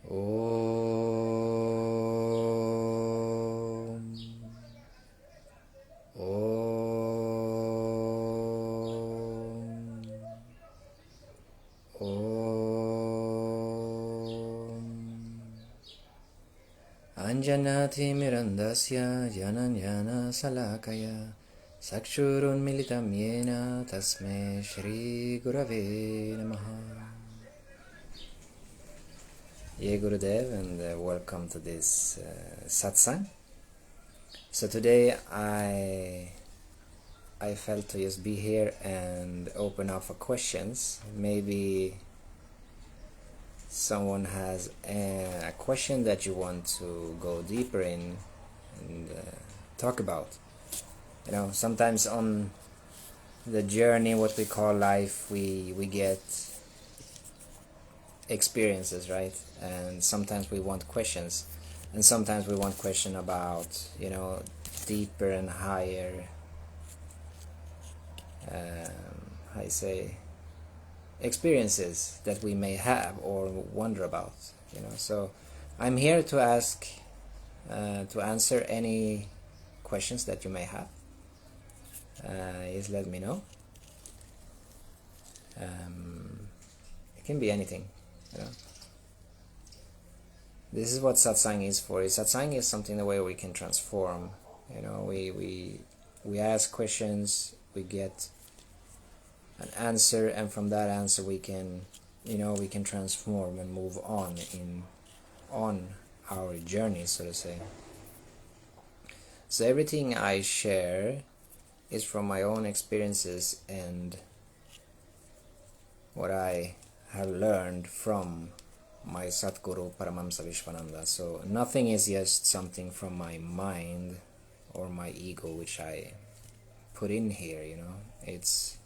Om. Om. Om. Anjanati mirandasya jananyana salakaya sakshurun militam yena tasme shri gurave namaha. Ye Gurudev, and welcome to this Satsang. So today I felt to just be here and open up for questions. Maybe someone has a question that you want to go deeper in and talk about. You know, sometimes on the journey, what we call life, we get experiences, right? And sometimes we want questions, and sometimes we want question about, you know, deeper and higher how you say, experiences that we may have or wonder about, you know. So I'm here to ask to answer any questions that you may have. Just let me know. It can be anything, you know. This is what satsang is for. Satsang is something the way we can transform. You know, we ask questions, we get an answer, and from that answer we can, you know, we can transform and move on on our journey, so to say. So everything I share is from my own experiences and what I have learned from my Satguru Paramahamsa Vishwananda. So nothing is just something from my mind or my ego which I put in here, you know. It's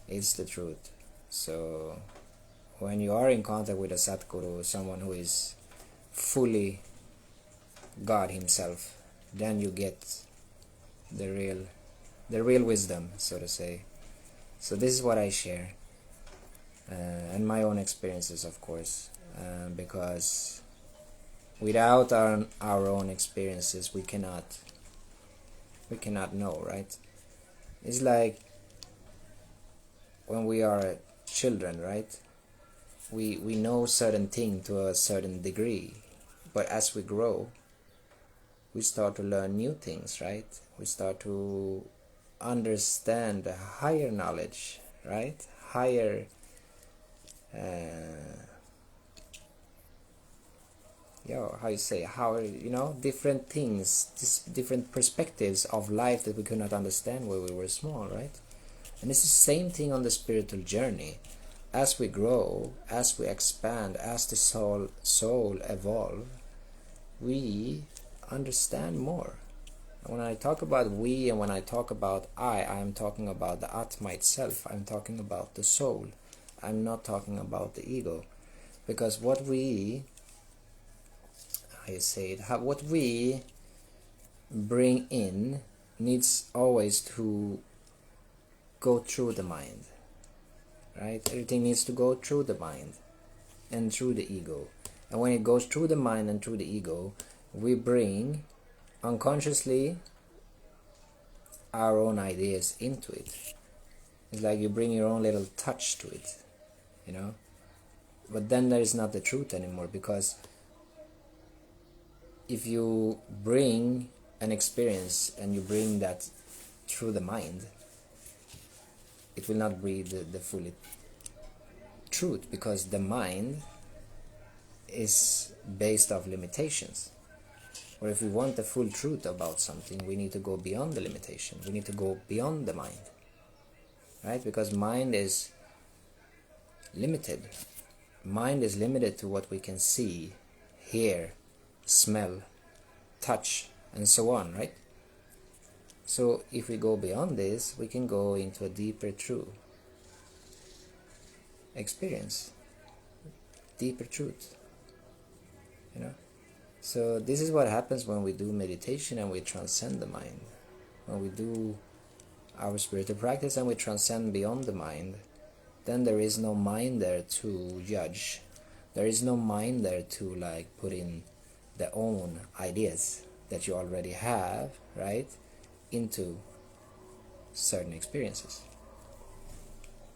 the truth. So when you are in contact with a Satguru, someone who is fully God himself, then you get the real wisdom, so to say. So this is what I share, and my own experiences, of course, because without our own experiences we cannot know, right? It's like when we are children, right? We know certain thing to a certain degree, but as we grow, we start to learn new things, right? We start to understand higher knowledge, right? Higher how you say, how, you know, different things, different perspectives of life that we could not understand when we were small, right? And it's the same thing on the spiritual journey. As we grow, as we expand, as the soul evolve, we understand more. And when I talk about we and when I talk about I am talking about the Atma itself. I'm talking about the soul. I'm not talking about the ego. Because what we bring in needs always to go through the mind, right? Everything needs to go through the mind and through the ego. And when it goes through the mind and through the ego, we bring unconsciously our own ideas into it. It's like you bring your own little touch to it, you know. But then there is not the truth anymore, because if you bring an experience and you bring that through the mind, it will not be the full truth, because the mind is based off limitations. Or if we want the full truth about something, we need to go beyond the limitation. We need to go beyond the mind, right? Because mind is limited. Mind is limited to what we can see, hear, smell, touch, and so on, right? So if we go beyond this, we can go into a deeper true experience, deeper truth, you know. So this is what happens when we do meditation and we transcend the mind. When we do our spiritual practice and we transcend beyond the mind, then there is no mind there to judge. There is no mind there to like put in their own ideas that you already have, right, into certain experiences.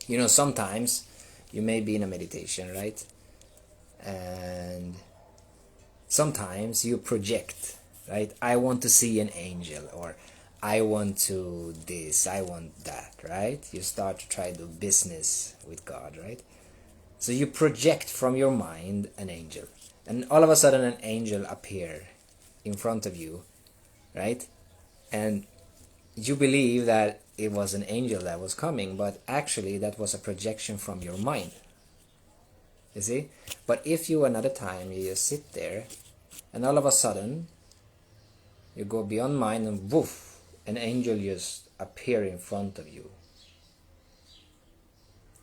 You know, sometimes you may be in a meditation, right, and sometimes you project, right, I want to see an angel, or I want to this, I want that, right? You start to try to do business with God, right? So you project from your mind an angel, and all of a sudden an angel appear in front of you, right? And you believe that it was an angel that was coming, but actually that was a projection from your mind. You see? But if you another time you just sit there, and all of a sudden you go beyond mind, and woof, an angel just appear in front of you.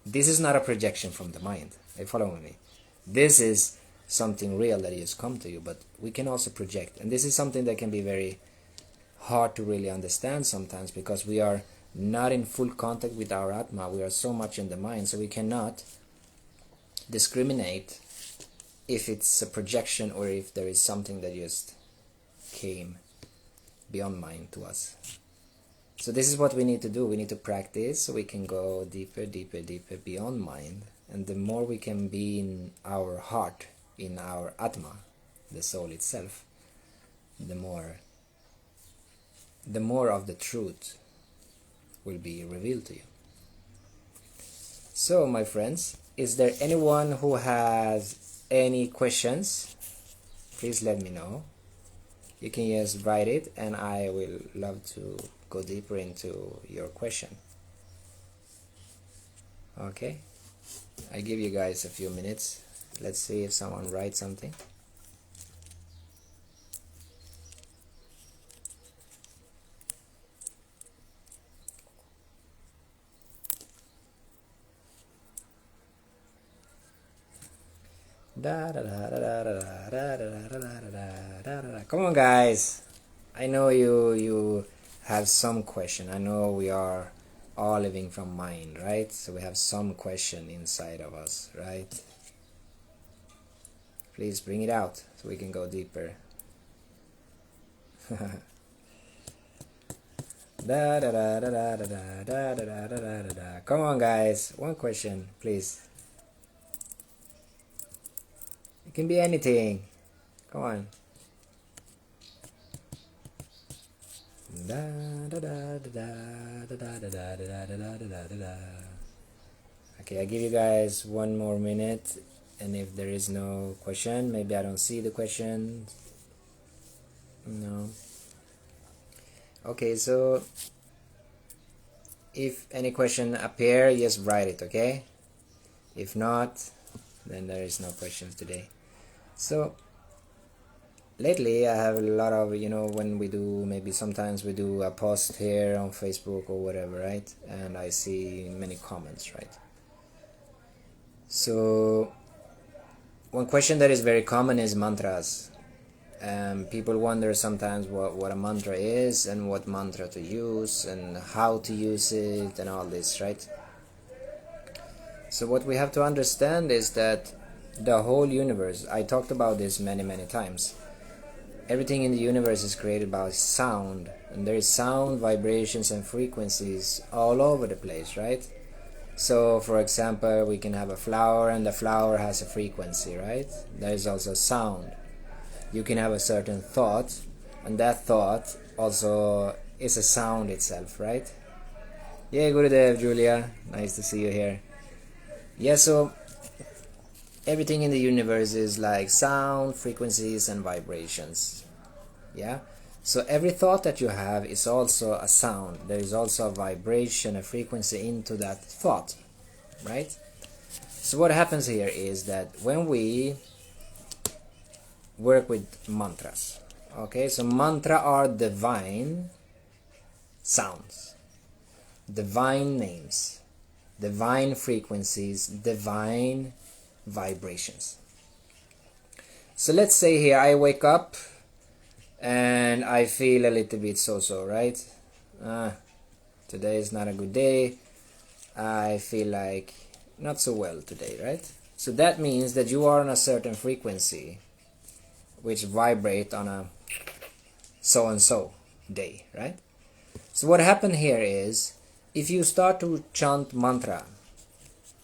This is not a projection from the mind. Are you following me? This is something real that has come to you, but we can also project. And this is something that can be very hard to really understand sometimes, because we are not in full contact with our Atma. We are so much in the mind, so we cannot discriminate if it's a projection or if there is something that just came beyond mind to us. So this is what we need to do. We need to practice so we can go deeper, deeper, deeper beyond mind. And the more we can be in our heart, in our Atma, the soul itself, the more of the truth will be revealed to you. So, my friends, is there anyone who has any questions? Please let me know. You can just write it, and I will love to go deeper into your question. Okay, I give you guys a few minutes. Let's see if someone writes something. Come on, guys. I know you have some question. I know we are all living from mind, right? So we have some question inside of us, right? Please bring it out so we can go deeper. Come on, guys. One question, please. It can be anything. Come on. Okay, I give you guys 1 more minute, and if there is no question, maybe I don't see the question. No. Okay, so if any question appear, just write it, okay? If not, then there is no questions today. So lately I have a lot of, when we do, maybe sometimes we do a post here on Facebook or whatever, right? And I see many comments, right? So one question that is very common is mantras. People wonder sometimes what a mantra is, and what mantra to use, and how to use it, and all this, right? So what we have to understand is that the whole universe, I talked about this many times, everything in the universe is created by sound, and there is sound, vibrations, and frequencies all over the place, right? So for example, we can have a flower, and the flower has a frequency, right? There is also sound. You can have a certain thought, and that thought also is a sound itself, right? Yeah, Gurudev, Julia, nice to see you here. Yeah, so everything in the universe is like sound, frequencies, and vibrations. Yeah, so every thought that you have is also a sound. There is also a vibration, a frequency into that thought, right? So what happens here is that when we work with mantras, okay, so mantra are divine sounds, divine names, divine frequencies, divine vibrations. So let's say here I wake up and I feel a little bit so, right? Today is not a good day. I feel like not so well today, right? So that means that you are on a certain frequency which vibrate on a so and so day, right? So what happened here is, if you start to chant mantra,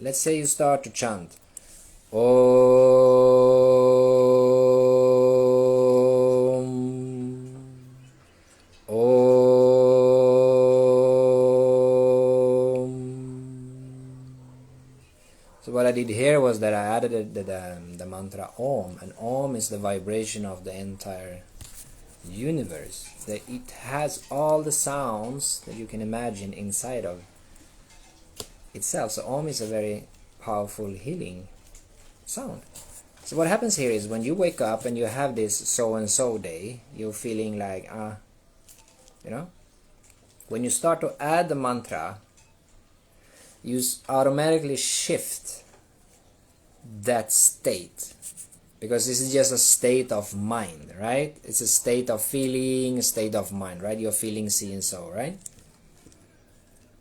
let's say you start to chant Om, Om. So what I did here was that I added the mantra Om, and Om is the vibration of the entire universe. That it has all the sounds that you can imagine inside of itself. So Om is a very powerful healing sound. So what happens here is, when you wake up and you have this so and so day, you're feeling like when you start to add the mantra, you automatically shift that state, because this is just a state of mind, right? It's a state of feeling, a state of mind, right? You're feeling see and so, right?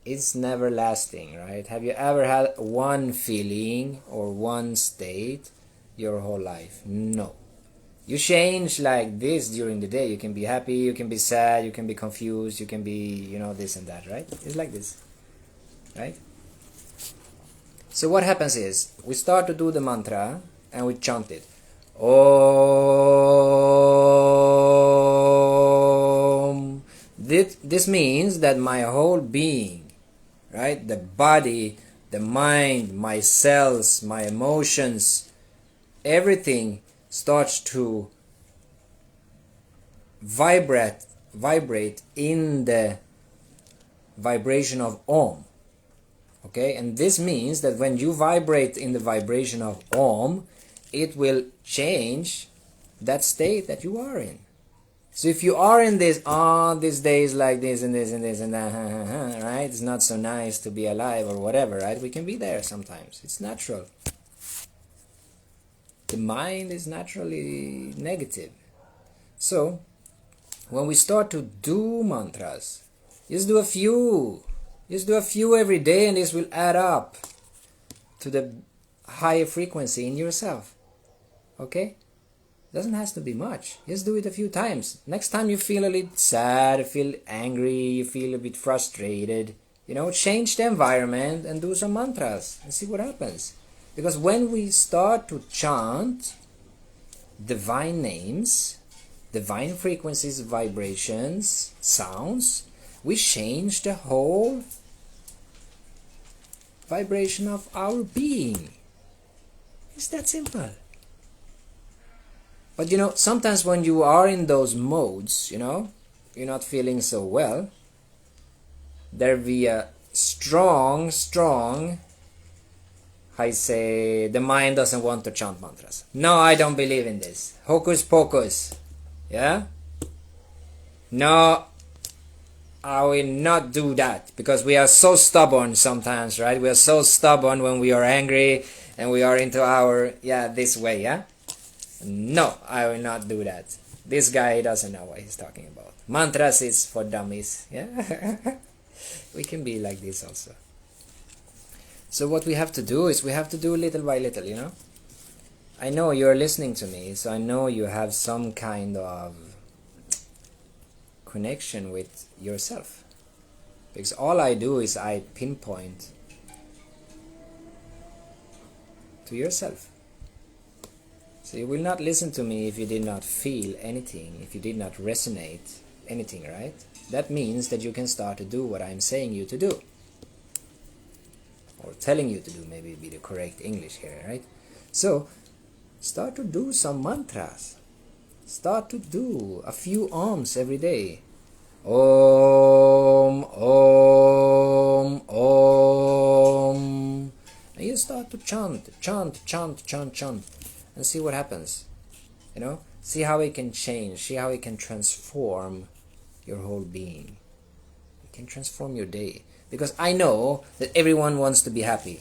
It's never lasting, right? Have you ever had one feeling or one state your whole life? No. You change like this during the day. You can be happy, you can be sad, you can be confused, you can be, this and that, right? It's like this, right? So what happens is, we start to do the mantra and we chant it. Om. This means that my whole being, right? The body, the mind, my cells, my emotions, everything starts to vibrate in the vibration of Om. Okay, and this means that when you vibrate in the vibration of Om, it will change that state that you are in. So if you are in this, these days like this and this and this and that, right? It's not so nice to be alive or whatever, right? We can be there sometimes. It's natural. The mind is naturally negative. So when we start to do mantras, just do a few. Just do a few every day, and this will add up to the higher frequency in yourself. Okay? Doesn't have to be much. Just do it a few times. Next time you feel a little sad, you feel angry, you feel a bit frustrated, change the environment and do some mantras and see what happens. Because when we start to chant divine names, divine frequencies, vibrations, sounds, we change the whole vibration of our being. It's that simple. But sometimes when you are in those modes, you're not feeling so well, there be a strong, I say, the mind doesn't want to chant mantras. No, I don't believe in this. Hocus pocus. Yeah? No, I will not do that, because we are so stubborn sometimes, right? We are so stubborn when we are angry and we are into our, this way, yeah? No, I will not do that. This guy doesn't know what he's talking about. Mantras is for dummies, yeah? We can be like this also. So what we have to do is, we have to do little by little, I know you're listening to me, so I know you have some kind of connection with yourself, because all I do is I pinpoint to yourself. So you will not listen to me if you did not feel anything, if you did not resonate anything, right? That means that you can start to do what I'm saying you to do, or telling you to do, maybe be the correct English here, right? So start to do some mantras. Start to do a few Oms every day. Om, Om, Om. And you start to chant, and see what happens. See how it can change, see how it can transform your whole being. It can transform your day. Because I know that everyone wants to be happy.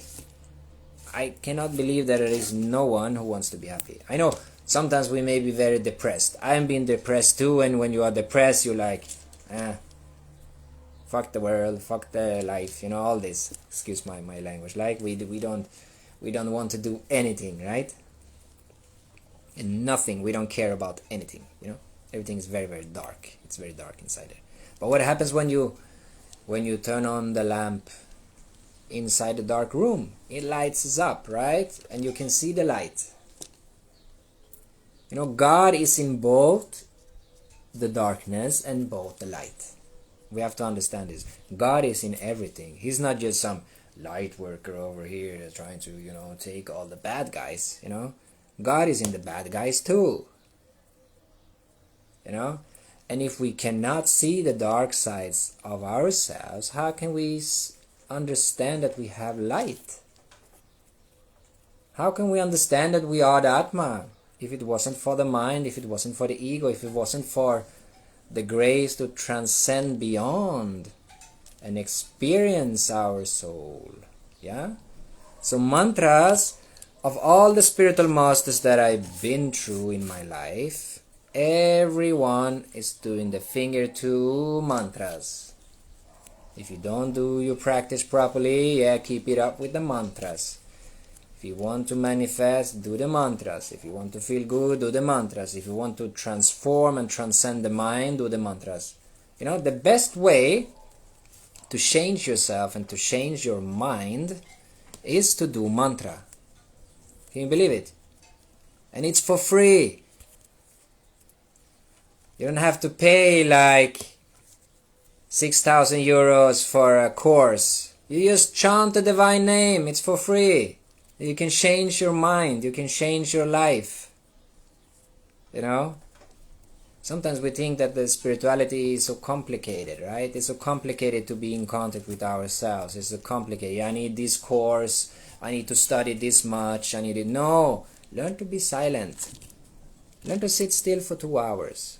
I cannot believe that there is no one who wants to be happy. I know sometimes we may be very depressed. I am being depressed too, and when you are depressed, you're like, fuck the world, fuck the life, all this. Excuse my language. Like we don't we don't want to do anything, right? And nothing, we don't care about anything, everything is very, very dark. It's very dark inside there. But what happens when you turn on the lamp inside the dark room? It lights up, right? And you can see the light. God is in both the darkness and both the light. We have to understand this. God is in everything. He's not just some light worker over here trying to, take all the bad guys, God is in the bad guys too. And if we cannot see the dark sides of ourselves, how can we understand that we have light? How can we understand that we are the Atma? If it wasn't for the mind, if it wasn't for the ego, if it wasn't for the grace to transcend beyond and experience our soul. Yeah? So mantras, of all the spiritual masters that I've been through in my life, everyone is doing the finger two mantras. If you don't do your practice properly, keep it up with the mantras. If you want to manifest, do the mantras. If you want to feel good, do the mantras. If you want to transform and transcend the mind, do the mantras. The best way to change yourself and to change your mind is to do mantra. Can you believe it? And it's for free. You don't have to pay like 6,000 euros for a course. You just chant the divine name. It's for free. You can change your mind. You can change your life. Sometimes we think that the spirituality is so complicated, right? It's so complicated to be in contact with ourselves. It's so complicated. I need this course. I need to study this much. I need it. No. Learn to be silent. Learn to sit still for 2 hours.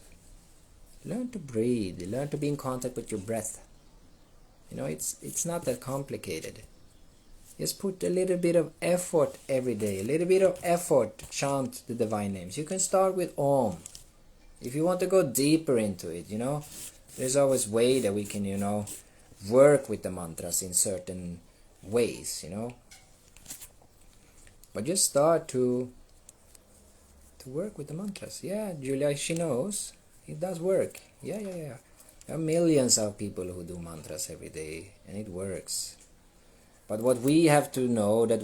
Learn to breathe. Learn to be in contact with your breath. It's not that complicated. Just put a little bit of effort every day. A little bit of effort to chant the divine names. You can start with Om. If you want to go deeper into it, there's always way that we can, work with the mantras in certain ways, But just start to work with the mantras. Yeah, Julia, she knows. It does work. Yeah. There are millions of people who do mantras every day, and it works. But what we have to know that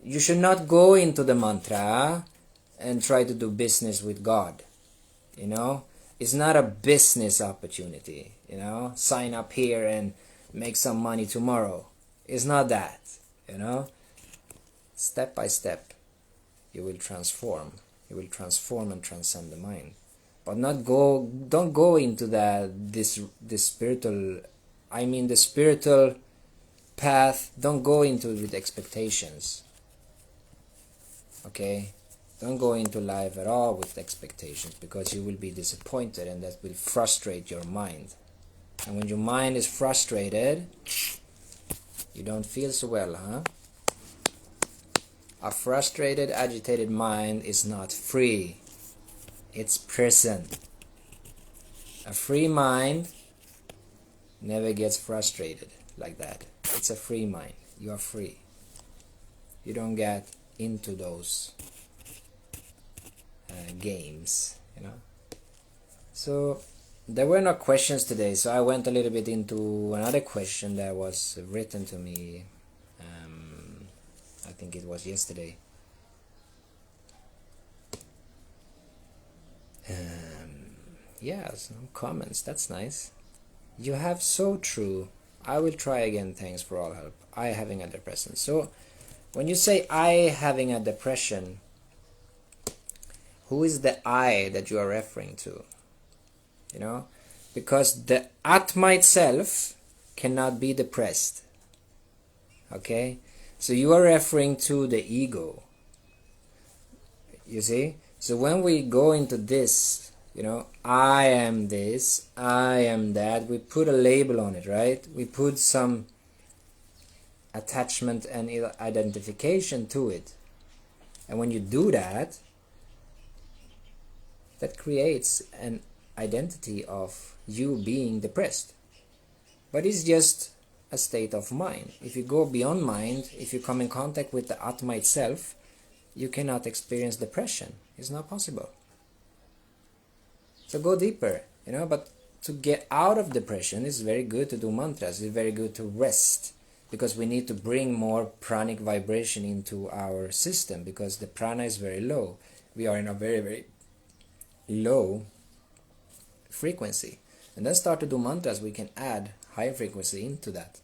you should not go into the mantra and try to do business with God. It's not a business opportunity. Sign up here and make some money tomorrow. It's not that. Step by step, you will transform. You will transform and transcend the mind. But don't go into this spiritual. The spiritual path. Don't go into it with expectations. Okay. Don't go into life at all with expectations, because you will be disappointed, and that will frustrate your mind. And when your mind is frustrated, you don't feel so well, huh? A frustrated, agitated mind is not free. It's prison. A free mind never gets frustrated like that. It's a free mind. You are free. You don't get into those games, So there were no questions today, so I went a little bit into another question that was written to me. I think it was yesterday. Some comments. That's nice. You have so true. I will try again. Thanks for all help. I having a depression. So when you say I having a depression, who is the I that you are referring to? Because the Atma itself cannot be depressed. Okay? So you are referring to the ego. You see? So when we go into this, I am this, I am that, we put a label on it, right? We put some attachment and identification to it. And when you do that, that creates an identity of you being depressed. But it's just a state of mind. If you go beyond mind, if you come in contact with the Atma itself, you cannot experience depression. It's not possible. So go deeper, but to get out of depression, it's very good to do mantras. It's very good to rest, because we need to bring more pranic vibration into our system, because the prana is very low. We are in a very, very low frequency. And then start to do mantras, we can add higher frequency into that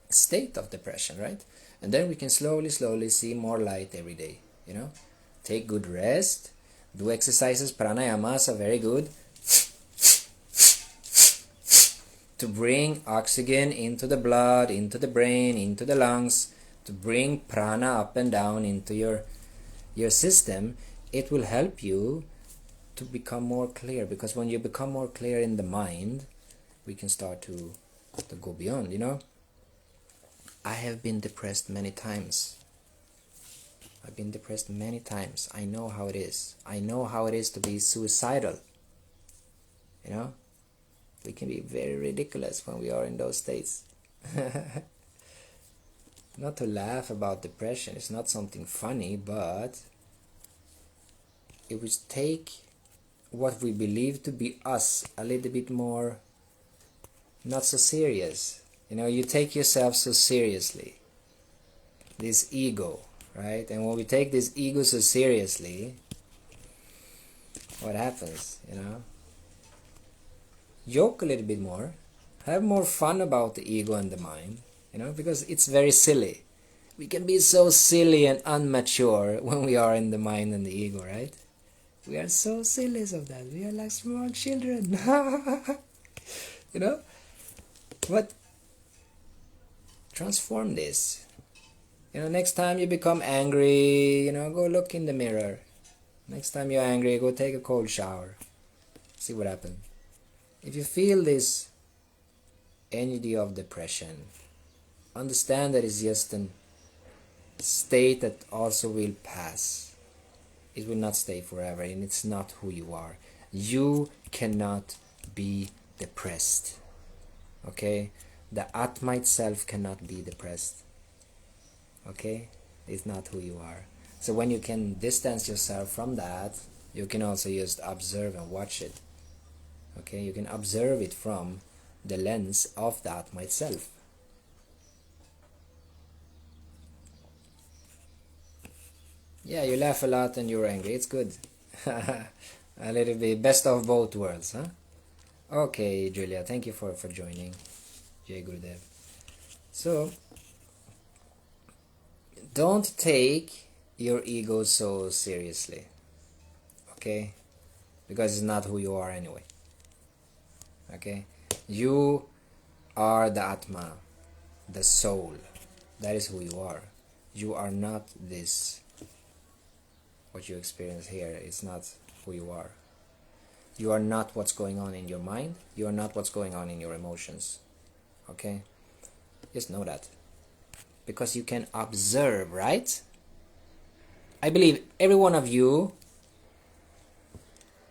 state of depression, right? And then we can slowly see more light every day, Take good rest, do exercises, pranayamas are very good, to bring oxygen into the blood, into the brain, into the lungs, to bring prana up and down into your system. It will help you to become more clear, because when you become more clear in the mind, we can start to go beyond, I have been depressed many times. I've been depressed many times. I know how it is. I know how it is to be suicidal. We can be very ridiculous when we are in those states. Not to laugh about depression. It's not something funny, but it would take what we believe to be us a little bit more, not so serious. You take yourself so seriously. This ego, right? And when we take this ego so seriously, what happens, Joke a little bit more. Have more fun about the ego and the mind, because it's very silly. We can be so silly and immature when we are in the mind and the ego, right? We are so silly of that. We are like small children. But transform this. Next time you become angry, go look in the mirror. Next time you're angry, go take a cold shower. See what happens. If you feel this energy of depression, understand that it's just a state that also will pass. It will not stay forever, and it's not who you are. You cannot be depressed. Okay? The Atma itself cannot be depressed. Okay? It's not who you are. So when you can distance yourself from that, you can also just observe and watch it. Okay? You can observe it from the lens of the Atma itself. Yeah, you laugh a lot and you're angry. It's good. A little bit best of both worlds, huh? Okay, Julia, thank you for joining. Jai Gurudev. So, don't take your ego so seriously. Okay? Because it's not who you are anyway. Okay? You are the Atma, the soul. That is who you are. You are not this. What you experience here is not who you are. You are not what's going on in your mind. You are not what's going on in your emotions. Okay? Just know that. Because you can observe, right? I believe every one of you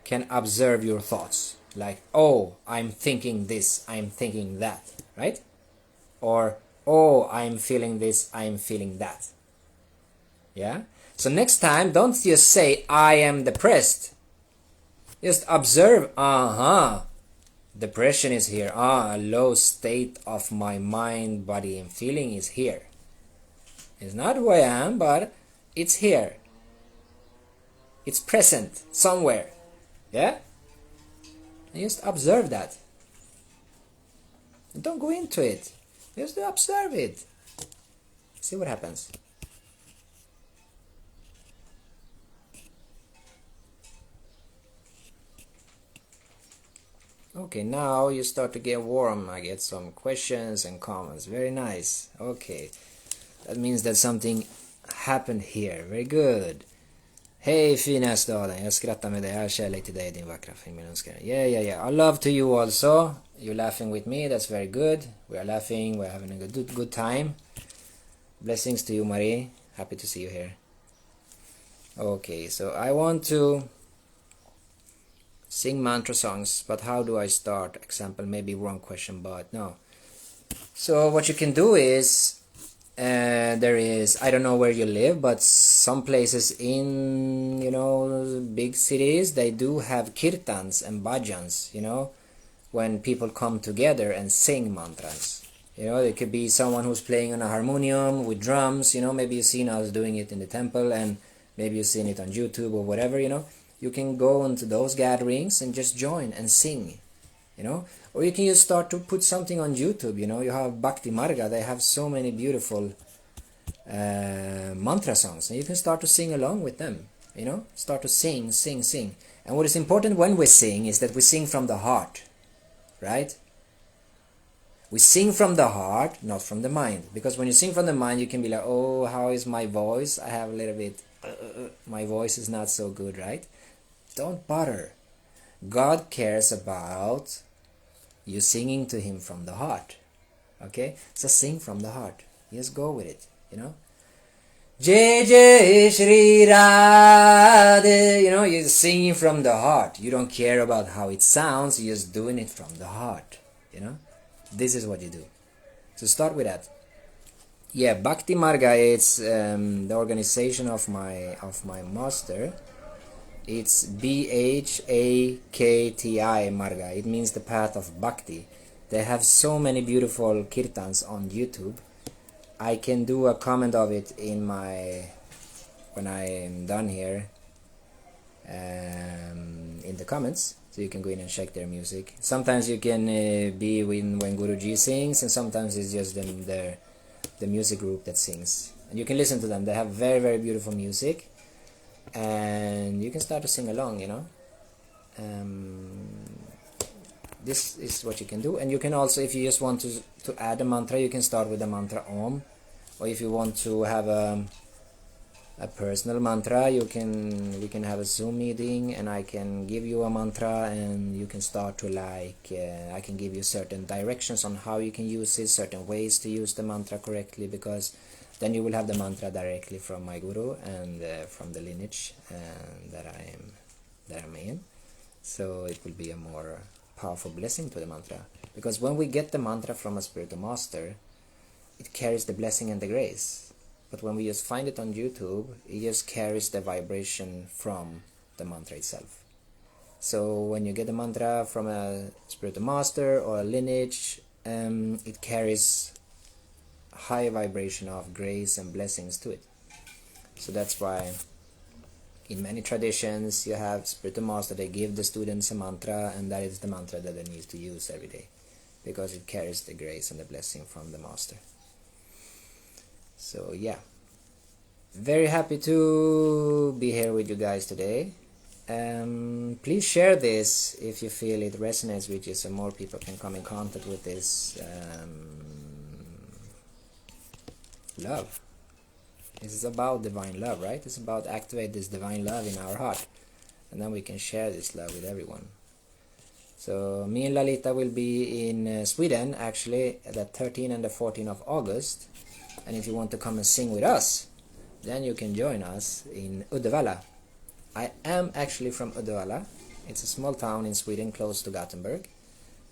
can observe your thoughts. Like, oh, I'm thinking this, I'm thinking that, right? Or, oh, I'm feeling this, I'm feeling that. Yeah? So next time, don't just say, I am depressed. Just observe, depression is here. A low state of my mind, body, and feeling is here. It's not who I am, but it's here. It's present somewhere. Yeah? And just observe that. And don't go into it. Just observe it. See what happens. Okay, now you start to get warm. I get some questions and comments. Very nice. Okay. That means that something happened here. Very good. Hej fina staden. Jag skrattar med dig. Jag har kärlek till dig, din vackra fin min önskare. Yeah. I love to you also. You're laughing with me. That's very good. We are laughing. We're having a good time. Blessings to you, Marie. Happy to see you here. Okay, so I want to sing mantra songs, but how do I start? Example, maybe wrong question, but no. So what you can do is, there is, I don't know where you live, but some places in, big cities, they do have kirtans and bhajans, when people come together and sing mantras. It could be someone who's playing on a harmonium with drums, maybe you've seen us doing it in the temple, and maybe you've seen it on YouTube or whatever, You can go into those gatherings and just join and sing, Or you can just start to put something on YouTube, You have Bhakti Marga, they have so many beautiful mantra songs, and you can start to sing along with them, Start to sing. And what is important when we sing is that we sing from the heart, right? We sing from the heart, not from the mind. Because when you sing from the mind, you can be like, oh, how is my voice? I have a little bit, my voice is not so good, right? Don't bother. God cares about you singing to Him from the heart. Okay? So sing from the heart. Just go with it, Jai Jai Shri Radhe. You're singing from the heart. You don't care about how it sounds. You're just doing it from the heart, This is what you do. So start with that. Yeah, Bhakti Marga, it's the organization of my master. It's Bhakti Marga. It means the path of Bhakti. They have so many beautiful kirtans on YouTube. I can do a comment of it when I'm done here, in the comments, so you can go in and check their music. Sometimes you can be when Guruji sings, and sometimes it's just the music group that sings, and you can listen to them. They have very, very beautiful music, and you can start to sing along, This is what you can do. And you can also, if you just want to add a mantra, you can start with the mantra Om. Or if you want to have a personal mantra, we can have a Zoom meeting, and I can give you a mantra, and you can start to I can give you certain directions on how you can use it, certain ways to use the mantra correctly, because then you will have the mantra directly from my guru and from the lineage that I'm in. So it will be a more powerful blessing to the mantra, because when we get the mantra from a spiritual master, it carries the blessing and the grace. But when we just find it on YouTube, it just carries the vibration from the mantra itself. So when you get the mantra from a spiritual master or a lineage, it carries high vibration of grace and blessings to it. So that's why in many traditions you have spiritual master, they give the students a mantra, and that is the mantra that they need to use every day, because it carries the grace and the blessing from the master. So yeah, very happy to be here with you guys today. Please share this if you feel it resonates with you, so more people can come in contact with this love. This is about divine love, right? It's about activate this divine love in our heart, and then we can share this love with everyone. So me and Lalita will be in Sweden, actually, the 13th and the 14th of August. And if you want to come and sing with us, then you can join us in Uddevalla. I am actually from Uddevalla. It's a small town in Sweden close to Gothenburg.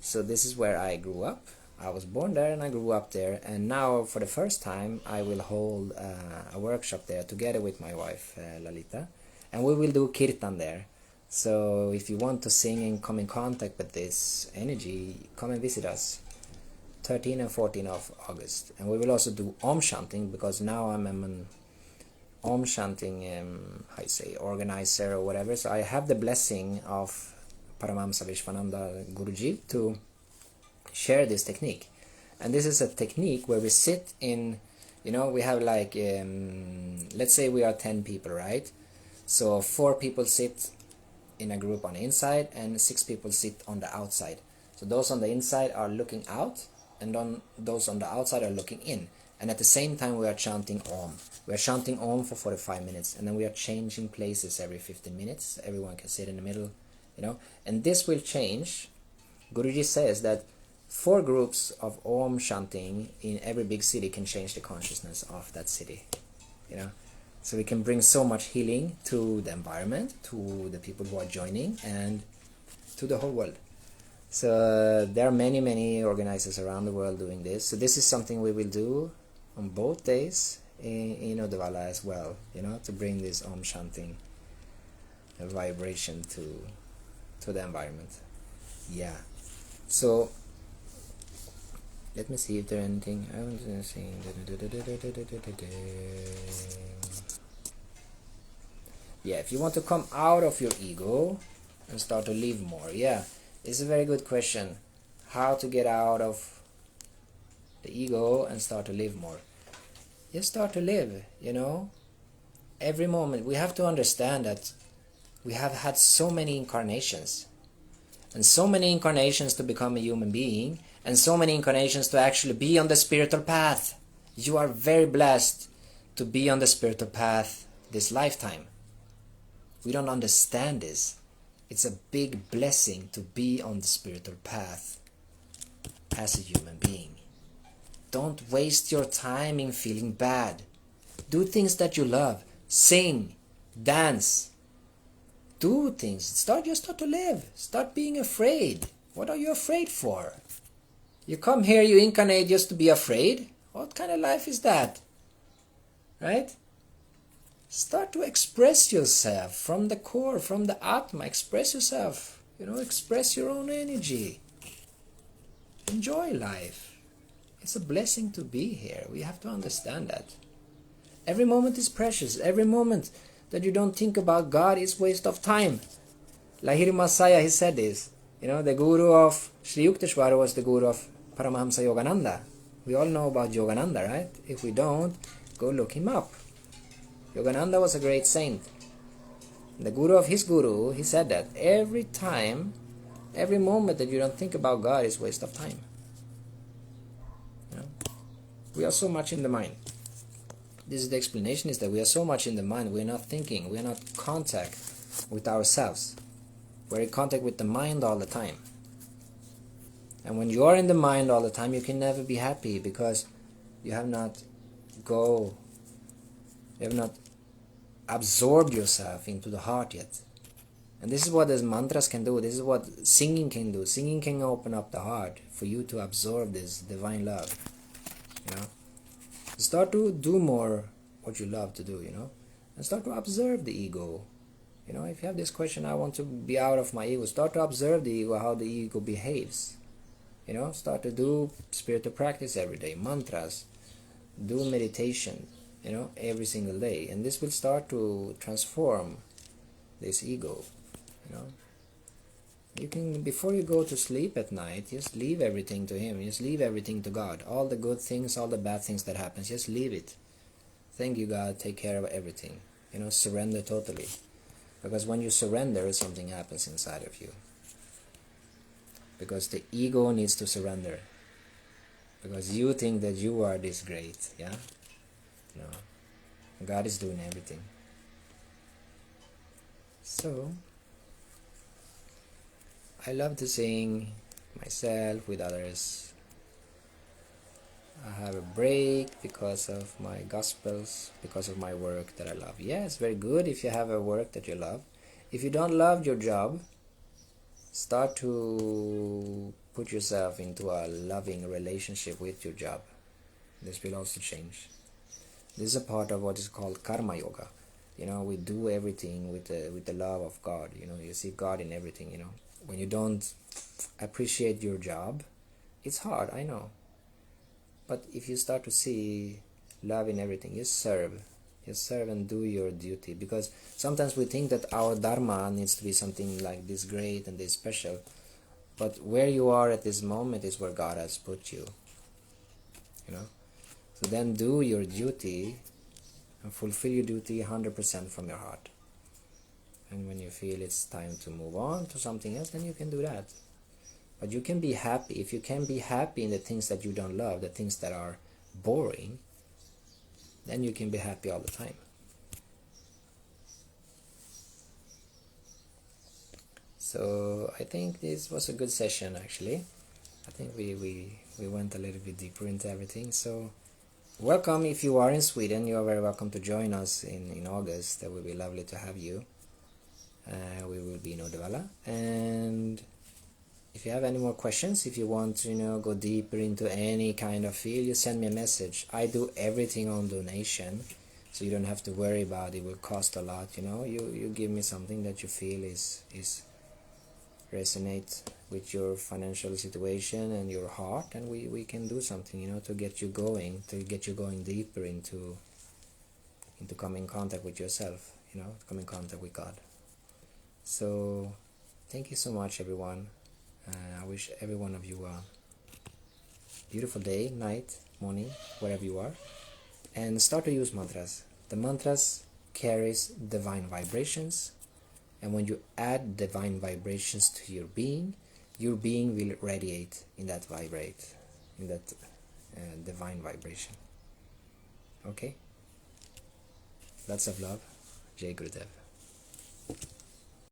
So this is where I grew up. I was born there and I grew up there. And now for the first time I will hold a workshop there together with my wife Lalita. And we will do kirtan there. So if you want to sing and come in contact with this energy, come and visit us. 13 and 14 of August. And we will also do Om chanting, because now I'm an Om chanting organizer or whatever. So I have the blessing of Paramahamsa Vishwananda Guruji to share this technique. And this is a technique where we sit in, we have like, let's say we are 10 people, right? So 4 people sit in a group on the inside and 6 people sit on the outside. So those on the inside are looking out, and those on the outside are looking in. And at the same time we are chanting Om. We are chanting Om for 45 minutes, and then we are changing places every 15 minutes. Everyone can sit in the middle, And this will change. Guruji says that 4 groups of Om chanting in every big city can change the consciousness of that city, So we can bring so much healing to the environment, to the people who are joining, and to the whole world. So there are many organizers around the world doing this. So this is something we will do on both days in Uddevalla as well, to bring this Om Shanti vibration to the environment. Yeah. So let me see if there anything I want to say. Yeah, if you want to come out of your ego and start to live more, yeah, it's a very good question. How to get out of the ego and start to live more? Just start to live, Every moment. We have to understand that we have had so many incarnations, and so many incarnations to become a human being, and so many incarnations to actually be on the spiritual path. You are very blessed to be on the spiritual path this lifetime. We don't understand this. It's a big blessing to be on the spiritual path as a human being. Don't waste your time in feeling bad. Do things that you love. Sing, dance. Do things. Just start to live. Start being afraid. What are you afraid for? You come here, you incarnate just to be afraid? What kind of life is that? Right? Start to express yourself from the core, from the Atma. Express yourself. Express your own energy. Enjoy life. It's a blessing to be here. We have to understand that. Every moment is precious. Every moment that you don't think about God is waste of time. Lahiri Masaya, he said this. The guru of Sri Yukteswara was the guru of Paramahamsa Yogananda. We all know about Yogananda, right? If we don't, go look him up. Yogananda was a great saint. The guru of his guru, he said that every moment that you don't think about God is waste of time. We are so much in the mind. This is the explanation, is that we are so much in the mind, we're not thinking, we're not in contact with ourselves. We're in contact with the mind all the time. And when you are in the mind all the time, you can never be happy, because you have not absorbed yourself into the heart yet. And this is what these mantras can do. This is what singing can do. Singing can open up the heart for you to absorb this divine love. Start to do more what you love to do, and start to observe the ego. If you have this question, I want to be out of my ego, start to observe the ego, how the ego behaves. Start to do spiritual practice every day, mantras, do meditation, every single day, and this will start to transform this ego. You can, before you go to sleep at night, just leave everything to Him. Just leave everything to God. All the good things, all the bad things that happen, just leave it. Thank you, God. Take care of everything. Surrender totally. Because when you surrender, something happens inside of you. Because the ego needs to surrender. Because you think that you are this great, yeah? No. God is doing everything. So, I love to sing myself with others. I have a break because of my gospels, because of my work that I love. Yeah, it's very good if you have a work that you love. If you don't love your job, start to put yourself into a loving relationship with your job. This will also change. This is a part of what is called karma yoga. We do everything with the love of God. You see God in everything. When you don't appreciate your job, it's hard, I know. But if you start to see love in everything, you serve and do your duty. Because sometimes we think that our dharma needs to be something like this great and this special. But where you are at this moment is where God has put you. So then do your duty and fulfill your duty 100% from your heart. And when you feel it's time to move on to something else, then you can do that. But you can be happy. If you can be happy in the things that you don't love, the things that are boring, then you can be happy all the time. So I think this was a good session, actually. I think we went a little bit deeper into everything. So welcome. If you are in Sweden, you are very welcome to join us in August. That will be lovely to have you. We will be in Uddevalla, and if you have any more questions, if you want to go deeper into any kind of field, you send me a message. I do everything on donation, so you don't have to worry about it will cost a lot. You give me something that you feel is resonate with your financial situation and your heart, and we can do something to get you going deeper into come in contact with yourself, come in contact with God. So thank you so much, everyone. I wish every one of you a beautiful day, night, morning, wherever you are, and start to use mantras. The mantras carries divine vibrations, and when you add divine vibrations to your being will radiate in that divine vibration. Okay? Lots of love. Jai Gurudev.